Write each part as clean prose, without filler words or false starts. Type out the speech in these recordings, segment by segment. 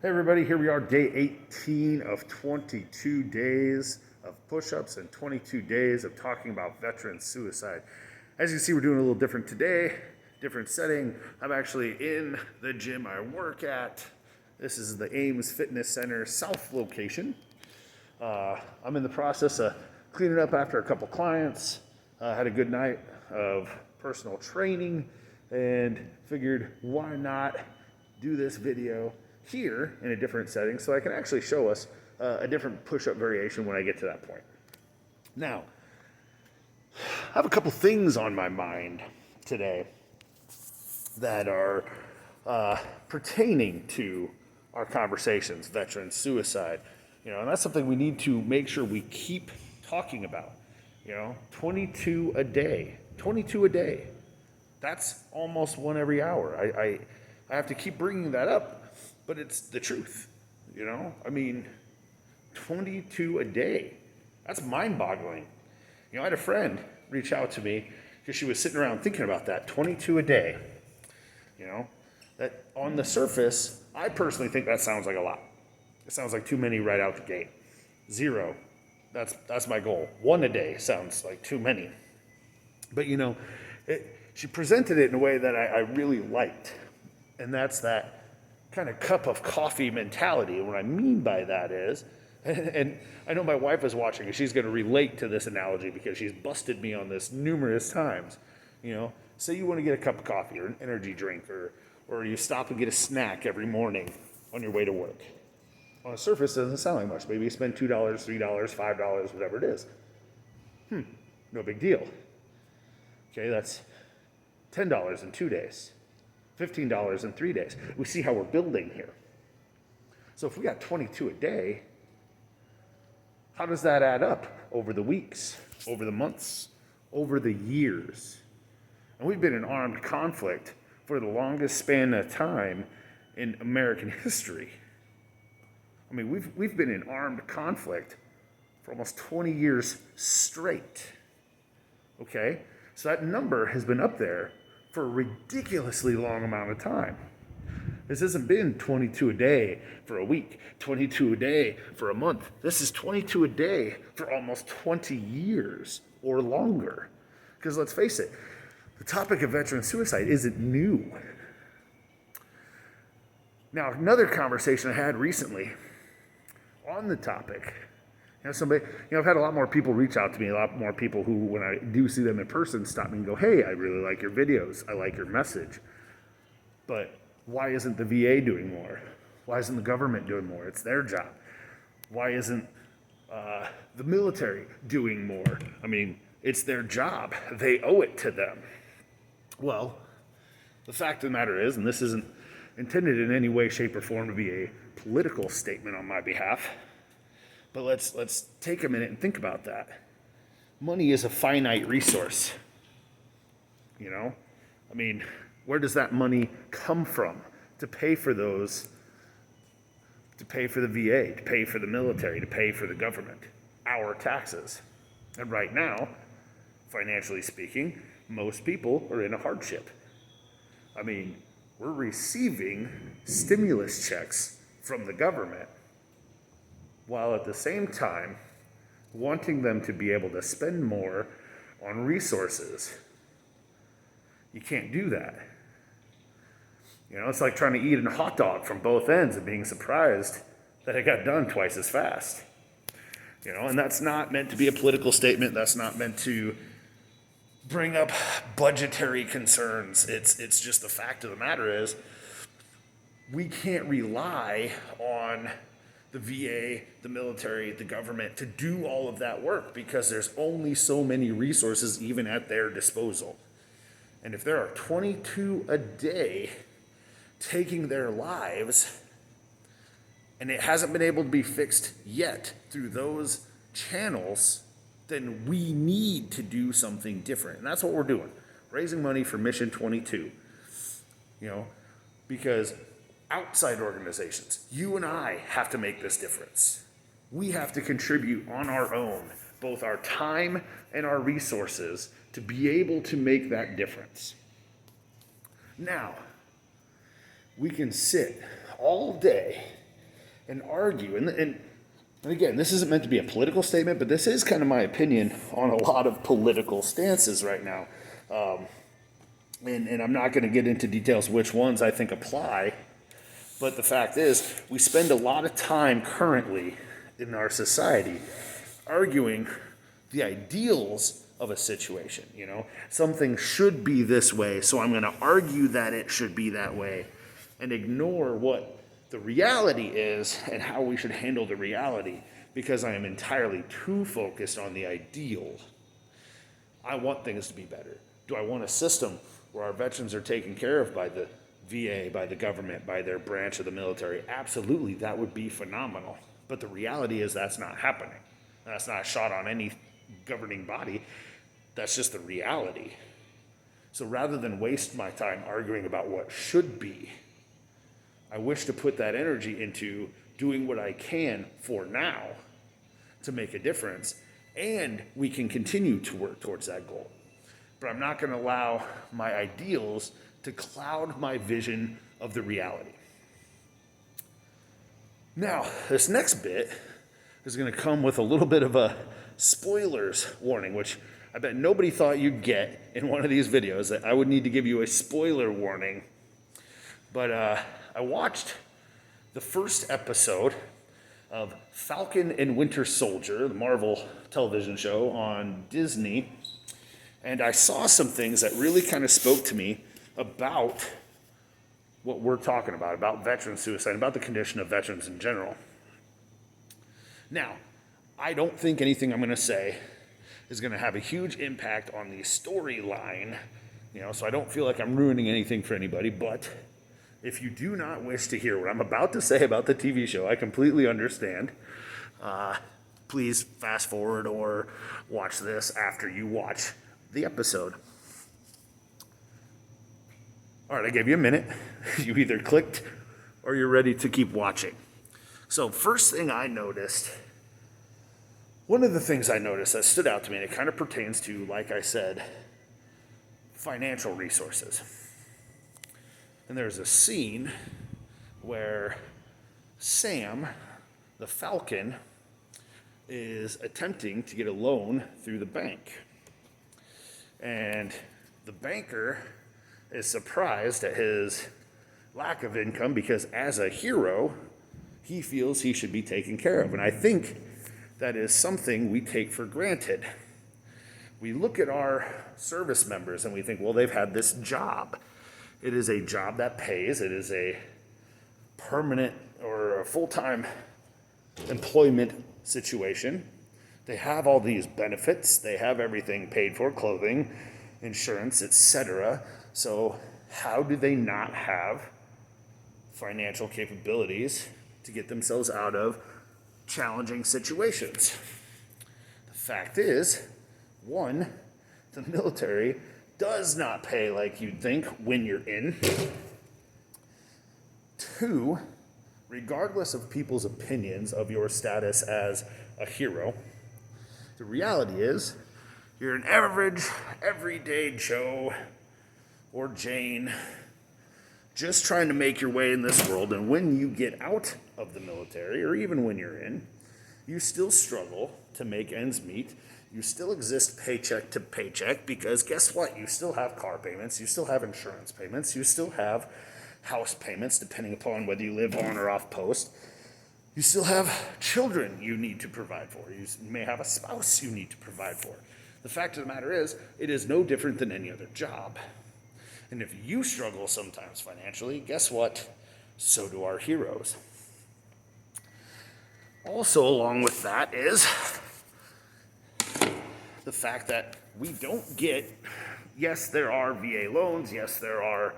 Hey everybody, here we are, day 18 of 22 days of push-ups and 22 days of talking about veteran suicide. As you can see, we're doing a little different today, different setting. I'm actually in the gym I work at. This is the Ames Fitness Center South location. I'm in the process of cleaning up after a couple clients. Had a good night of personal training and figured why not do this video here in a different setting so I can actually show us a different push-up variation when I get to that point. Now, I have a couple things on my mind today that are pertaining to our conversations, veteran suicide. And that's something we need to make sure we keep talking about. 22 a day. 22 a day. That's almost one every hour. I have to keep bringing that up. But it's the truth, 22 a day. That's mind-boggling. I had a friend reach out to me because she was sitting around thinking about that, 22 a day. That on the surface, I personally think that sounds like a lot. It sounds like too many right out the gate. 0, that's my goal. 1 a day sounds like too many. But she presented it in a way that I really liked, and that's that kind of cup of coffee mentality. And what I mean by that is, and I know my wife is watching and she's going to relate to this analogy because she's busted me on this numerous times. Say you want to get a cup of coffee or an energy drink, or you stop and get a snack every morning on your way to work. On the surface, it doesn't sound like much. Maybe you spend $2, $3, $5, whatever it is. No big deal. Okay, that's $10 in 2 days. $15 in 3 days. We see how we're building here. So if we got 22 a day, how does that add up over the weeks, over the months, over the years? And we've been in armed conflict for the longest span of time in American history. We've been in armed conflict for almost 20 years straight. Okay? So that number has been up there for a ridiculously long amount of time. This hasn't been 22 a day for a week, 22 a day for a month. This is 22 a day for almost 20 years or longer. Because let's face it, the topic of veteran suicide isn't new. Now, another conversation I had recently on the topic, I've had a lot more people reach out to me, a lot more people who, when I do see them in person, stop me and go, hey, I really like your videos. I like your message. But why isn't the VA doing more? Why isn't the government doing more? It's their job. Why isn't the military doing more? It's their job. They owe it to them. Well, the fact of the matter is, and this isn't intended in any way, shape, or form to be a political statement on my behalf, but let's take a minute and think about that. Money is a finite resource. Where does that money come from to pay for those, to pay for the VA, to pay for the military, to pay for the government? Our taxes. And right now, financially speaking, most people are in a hardship. We're receiving stimulus checks from the government, while at the same time wanting them to be able to spend more on resources. You can't do that. It's like trying to eat a hot dog from both ends and being surprised that it got done twice as fast. And that's not meant to be a political statement. That's not meant to bring up budgetary concerns. It's just the fact of the matter is we can't rely on the VA, the military, the government to do all of that work because there's only so many resources even at their disposal. And if there are 22 a day taking their lives and it hasn't been able to be fixed yet through those channels, then we need to do something different. And that's what we're doing, raising money for Mission 22. Because outside organizations, you and I have to make this difference. We have to contribute on our own, both our time and our resources, to be able to make that difference. Now, we can sit all day and argue. And again, this isn't meant to be a political statement, but this is kind of my opinion on a lot of political stances right now. And I'm not going to get into details which ones I think apply, but the fact is, we spend a lot of time currently in our society arguing the ideals of a situation. Something should be this way, so I'm going to argue that it should be that way and ignore what the reality is and how we should handle the reality, because I am entirely too focused on the ideal. I want things to be better. Do I want a system where our veterans are taken care of by the VA, by the government, by their branch of the military? Absolutely, that would be phenomenal. But the reality is that's not happening. That's not a shot on any governing body. That's just the reality. So rather than waste my time arguing about what should be, I wish to put that energy into doing what I can for now to make a difference, and we can continue to work towards that goal. But I'm not going to allow my ideals to cloud my vision of the reality. Now, this next bit is going to come with a little bit of a spoilers warning, which I bet nobody thought you'd get in one of these videos, that I would need to give you a spoiler warning. But I watched the first episode of Falcon and Winter Soldier, the Marvel television show on Disney, and I saw some things that really kind of spoke to me about what we're talking about veteran suicide, about the condition of veterans in general. Now, I don't think anything I'm going to say is going to have a huge impact on the storyline, so I don't feel like I'm ruining anything for anybody, but if you do not wish to hear what I'm about to say about the TV show, I completely understand. Please fast forward or watch this after you watch the episode. All right, I gave you a minute. You either clicked or you're ready to keep watching. So first thing I noticed, one of the things I noticed that stood out to me, and it kind of pertains to, like I said, financial resources. And there's a scene where Sam, the Falcon, is attempting to get a loan through the bank. And the banker is surprised at his lack of income because, as a hero, he feels he should be taken care of. And I think that is something we take for granted. We look at our service members and we think, well, they've had this job. It is a job that pays. It is a permanent or a full-time employment situation. They have all these benefits. They have everything paid for, clothing, insurance, etc. So how do they not have financial capabilities to get themselves out of challenging situations? The fact is, one, the military does not pay like you'd think when you're in. Two, regardless of people's opinions of your status as a hero, the reality is you're an average, everyday Joe or Jane just trying to make your way in this world. And when you get out of the military, or even when you're in, you still struggle to make ends meet. You still exist paycheck to paycheck because guess what? You still have car payments, you still have insurance payments, you still have house payments depending upon whether you live on or off post. You still have children you need to provide for. You may have a spouse you need to provide for. The fact of the matter is, it is no different than any other job. And if you struggle sometimes financially, guess what? So do our heroes. Also, along with that is the fact that we don't get, yes, there are VA loans, yes, there are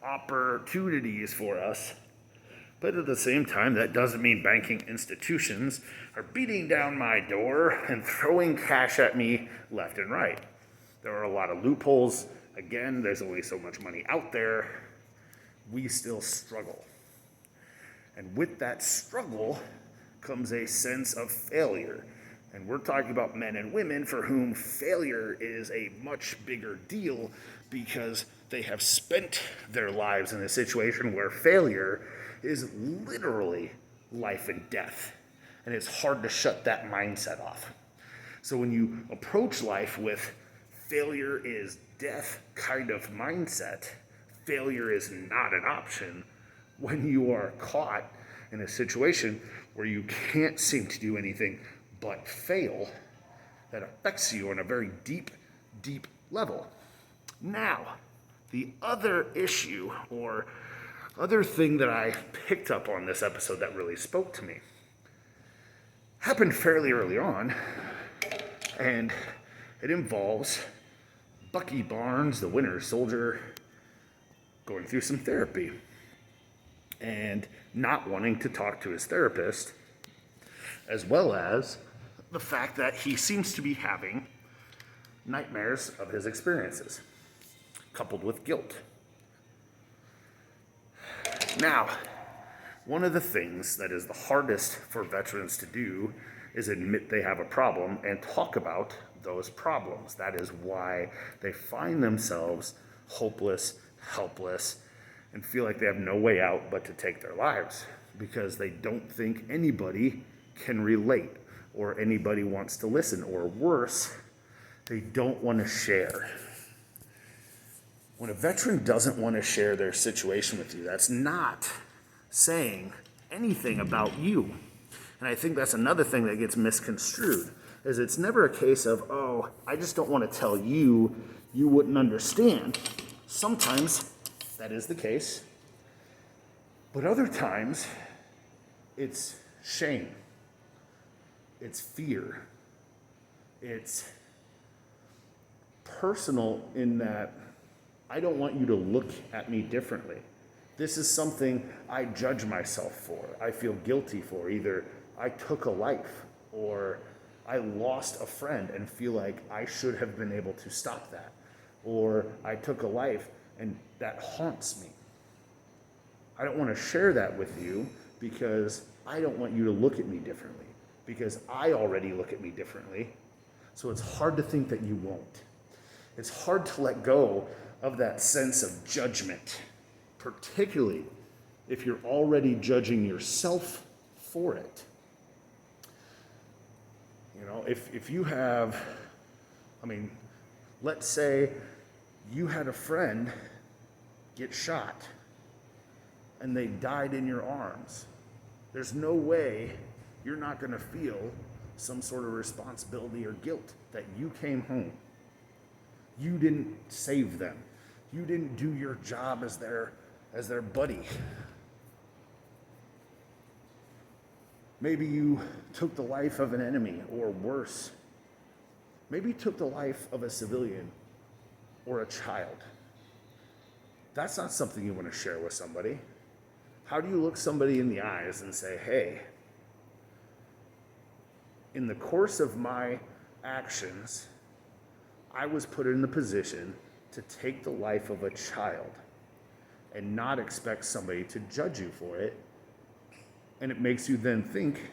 opportunities for us, but at the same time, that doesn't mean banking institutions are beating down my door and throwing cash at me left and right. There are a lot of loopholes. Again, there's only so much money out there. We still struggle. And with that struggle comes a sense of failure. And we're talking about men and women for whom failure is a much bigger deal because they have spent their lives in a situation where failure is literally life and death. And it's hard to shut that mindset off. So when you approach life with failure is death kind of mindset, failure is not an option when you are caught in a situation where you can't seem to do anything but fail, that affects you on a very deep, deep level. Now, the other issue or other thing that I picked up on this episode that really spoke to me happened fairly early on, and it involves Bucky Barnes, the Winter Soldier, going through some therapy and not wanting to talk to his therapist, as well as the fact that he seems to be having nightmares of his experiences, coupled with guilt. Now, one of the things that is the hardest for veterans to do is admit they have a problem and talk about those problems. That is why they find themselves hopeless, helpless, and feel like they have no way out but to take their lives, because they don't think anybody can relate or anybody wants to listen, or worse, they don't want to share. When a veteran doesn't want to share their situation with you, that's not saying anything about you. And I think that's another thing that gets misconstrued, is it's never a case of, oh, I just don't want to tell you, you wouldn't understand. Sometimes that is the case, but other times it's shame, it's fear, it's personal in that I don't want you to look at me differently. This is something I judge myself for, I feel guilty for. Either I took a life or I lost a friend and feel like I should have been able to stop that. Or I took a life and that haunts me. I don't want to share that with you because I don't want you to look at me differently, because I already look at me differently. So it's hard to think that you won't. It's hard to let go of that sense of judgment, particularly if you're already judging yourself for it. You know, if you have, let's say you had a friend get shot and they died in your arms. There's no way you're not going to feel some sort of responsibility or guilt that you came home. You didn't save them. You didn't do your job as their buddy. Maybe you took the life of an enemy, or worse. Maybe you took the life of a civilian or a child. That's not something you want to share with somebody. How do you look somebody in the eyes and say, hey, in the course of my actions, I was put in the position to take the life of a child and not expect somebody to judge you for it. And it makes you then think,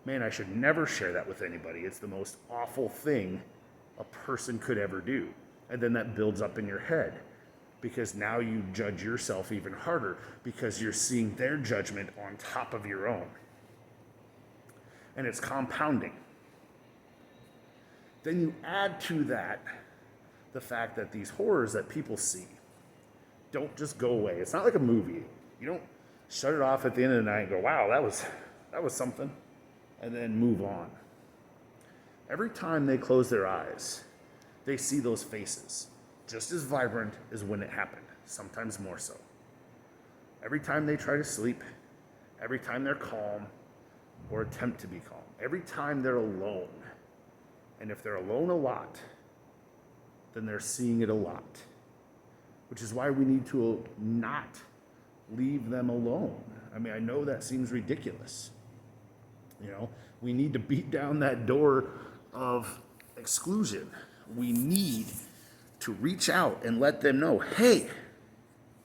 man, I should never share that with anybody. It's the most awful thing a person could ever do. And then that builds up in your head, because now you judge yourself even harder because you're seeing their judgment on top of your own. And it's compounding. Then you add to that the fact that these horrors that people see don't just go away. It's not like a movie. You don't shut it off at the end of the night and go, wow, that was something, and then move on. Every time they close their eyes, they see those faces, just as vibrant as when it happened, sometimes more so. Every time they try to sleep, every time they're calm or attempt to be calm, every time they're alone, and if they're alone a lot, then they're seeing it a lot, which is why we need to not leave them alone. I know that seems ridiculous. We need to beat down that door of exclusion. We need to reach out and let them know, hey,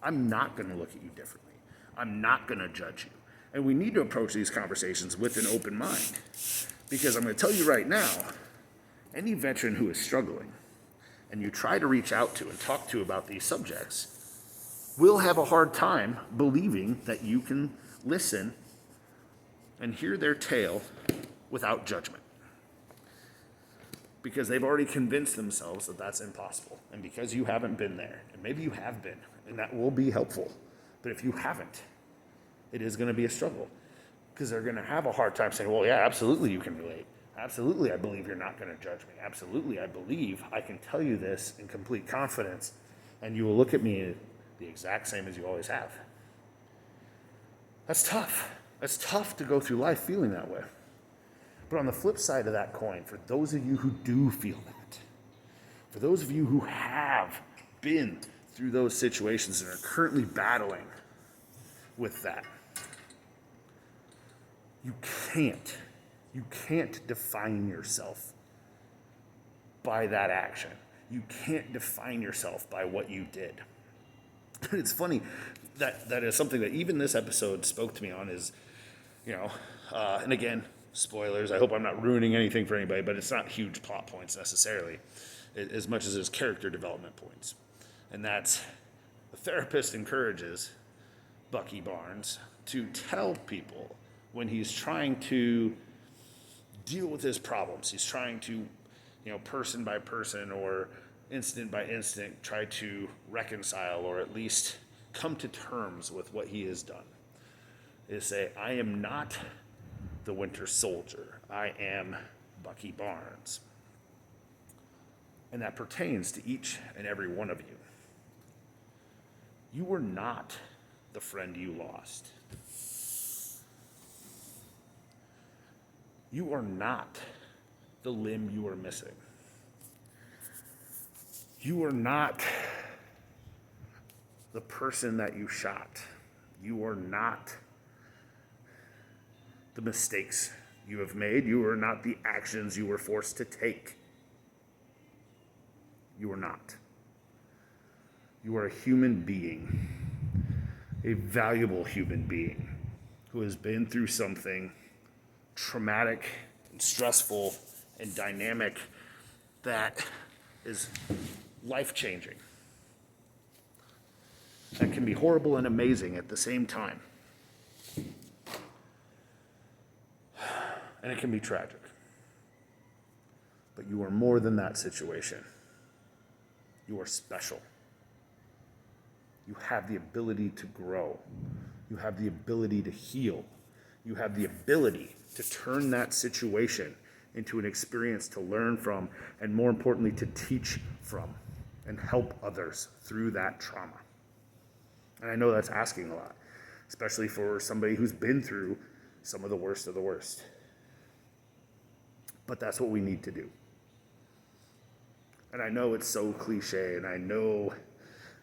I'm not going to look at you differently. I'm not going to judge you. And we need to approach these conversations with an open mind. Because I'm going to tell you right now, any veteran who is struggling and you try to reach out to and talk to about these subjects will have a hard time believing that you can listen and hear their tale without judgment. Because they've already convinced themselves that that's impossible. And because you haven't been there, and maybe you have been, and that will be helpful. But if you haven't, it is going to be a struggle. Because they're going to have a hard time saying, well, yeah, absolutely you can relate. Absolutely, I believe you're not going to judge me. Absolutely, I believe I can tell you this in complete confidence, and you will look at me the exact same as you always have. That's tough. That's tough to go through life feeling that way. But on the flip side of that coin, for those of you who do feel that, for those of you who have been through those situations and are currently battling with that, you can't define yourself by that action. You can't define yourself by what you did. It's funny that is something that even this episode spoke to me on is, and again, spoilers, I hope I'm not ruining anything for anybody, but it's not huge plot points necessarily, as much as it's character development points. And that's, the therapist encourages Bucky Barnes to tell people when he's trying to deal with his problems. He's trying to, person by person or incident by incident, try to reconcile or at least come to terms with what he has done. Is say, I am not the Winter Soldier. I am Bucky Barnes. And that pertains to each and every one of you. You were not the friend you lost. You are not the limb you are missing. You are not the person that you shot. You are not the mistakes you have made. You are not the actions you were forced to take. You are not. You are a human being, a valuable human being who has been through something traumatic and stressful and dynamic that is life-changing. That can be horrible and amazing at the same time. And it can be tragic. But you are more than that situation. You are special. You have the ability to grow. You have the ability to heal. You have the ability to turn that situation into an experience to learn from, and more importantly, to teach from and help others through that trauma. And I know that's asking a lot, especially for somebody who's been through some of the worst of the worst. But that's what we need to do. And I know it's so cliche, and I know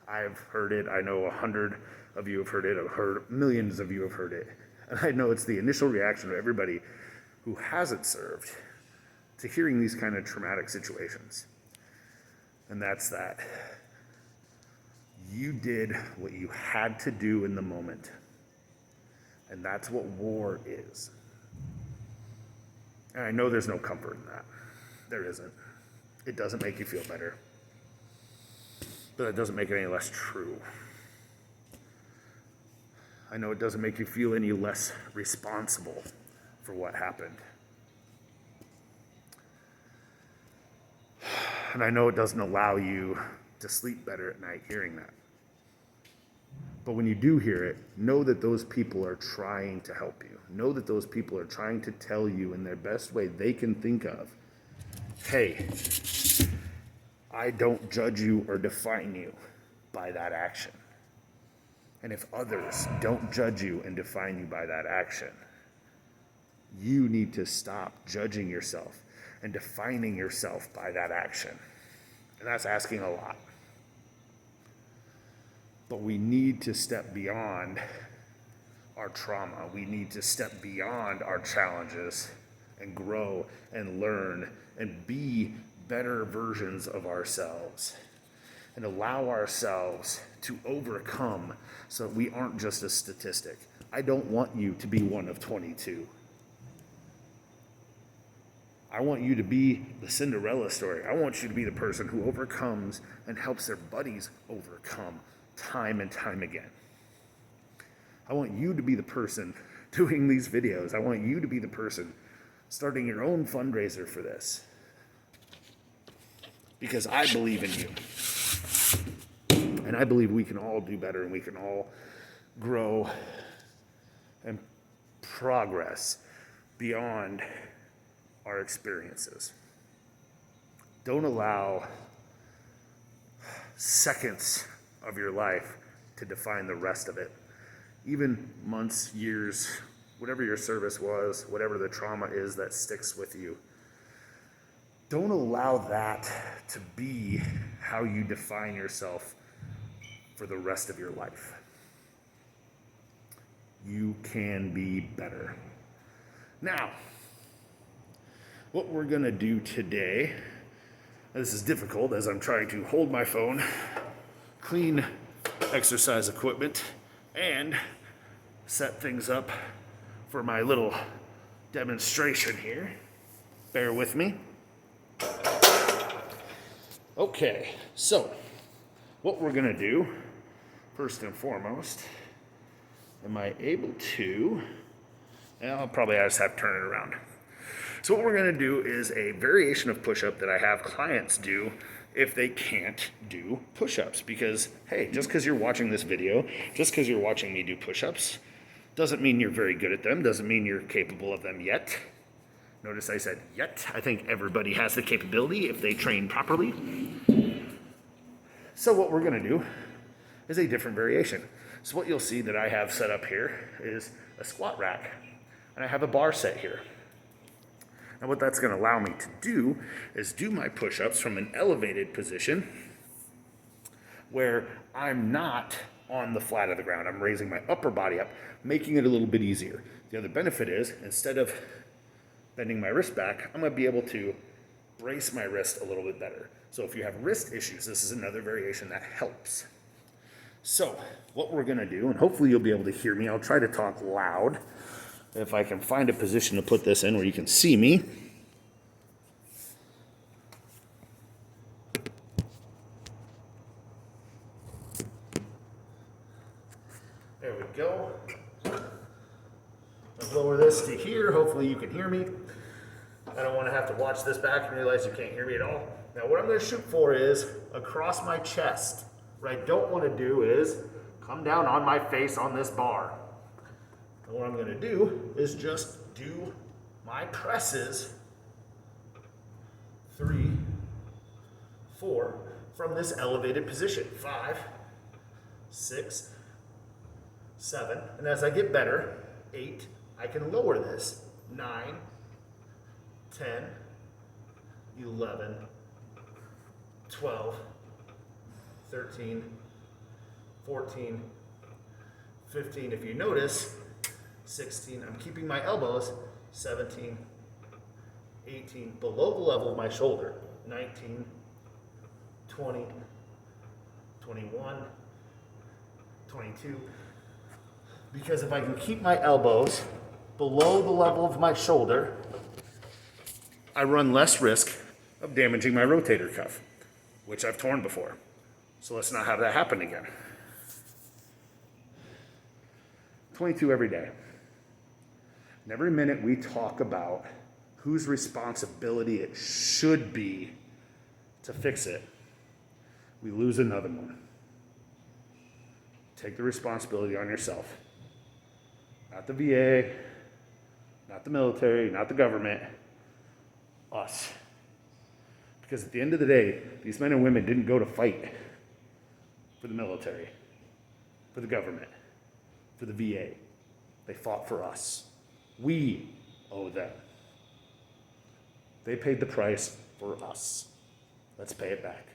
I've heard it. I know 100 of you have heard it. I've heard millions of you have heard it. And I know it's the initial reaction of everybody who hasn't served to hearing these kind of traumatic situations. And that's that you did what you had to do in the moment. And that's what war is. And I know there's no comfort in that. There isn't. It doesn't make you feel better. But it doesn't make it any less true. I know it doesn't make you feel any less responsible for what happened. And I know it doesn't allow you to sleep better at night hearing that. But when you do hear it, know that those people are trying to help you. Know that those people are trying to tell you in their best way they can think of, hey, I don't judge you or define you by that action. And if others don't judge you and define you by that action, you need to stop judging yourself and defining yourself by that action. And that's asking a lot. But we need to step beyond our trauma. We need to step beyond our challenges and grow and learn and be better versions of ourselves and allow ourselves to overcome so that we aren't just a statistic. I don't want you to be one of 22. I want you to be the Cinderella story. I want you to be the person who overcomes and helps their buddies overcome time and time again. I want you to be the person doing these videos. I want you to be the person starting your own fundraiser for this. Because I believe in you. And I believe we can all do better and we can all grow and progress beyond our experiences. Don't allow seconds of your life to define the rest of it. Even months, years, whatever your service was, whatever the trauma is that sticks with you. Don't allow that to be how you define yourself for the rest of your life. You can be better. Now, what we're going to do today, this is difficult as I'm trying to hold my phone, clean exercise equipment, and set things up for my little demonstration here. Bear with me. Okay, so what we're going to do, first and foremost, am I able to, and I'll probably just have to turn it around. So what we're going to do is a variation of push-up that I have clients do if they can't do push-ups. Because, hey, just because you're watching this video, just because you're watching me do push-ups, doesn't mean you're very good at them, doesn't mean you're capable of them yet. Notice I said yet. I think everybody has the capability if they train properly. So what we're going to do is a different variation. So what you'll see that I have set up here is a squat rack, and I have a bar set here. Now what that's going to allow me to do is do my push-ups from an elevated position where I'm not on the flat of the ground. I'm raising my upper body up, making it a little bit easier. The other benefit is, instead of bending my wrist back, I'm going to be able to brace my wrist a little bit better. So if you have wrist issues, this is another variation that helps. So what we're going to do, and hopefully you'll be able to hear me, I'll try to talk loud. If I can find a position to put this in where you can see me. There we go. I'll lower this to here. Hopefully you can hear me. I don't want to have to watch this back and realize you can't hear me at all. Now what I'm going to shoot for is across my chest. What I don't want to do is come down on my face on this bar. And what I'm going to do is just do my presses, 3, 4, from this elevated position. 5, 6, 7, and as I get better, 8, I can lower this. 9, 10, 11, 12, 13, 14, 15. If you notice, 16, I'm keeping my elbows, 17, 18, below the level of my shoulder, 19, 20, 21, 22. Because if I can keep my elbows below the level of my shoulder, I run less risk of damaging my rotator cuff, which I've torn before. So let's not have that happen again. 22 every day. And every minute we talk about whose responsibility it should be to fix it, we lose another one. Take the responsibility on yourself. Not the VA, not the military, not the government, us. Because at the end of the day, these men and women didn't go to fight for the military, for the government, for the VA. They fought for us. We owe them. They paid the price for us. Let's pay it back.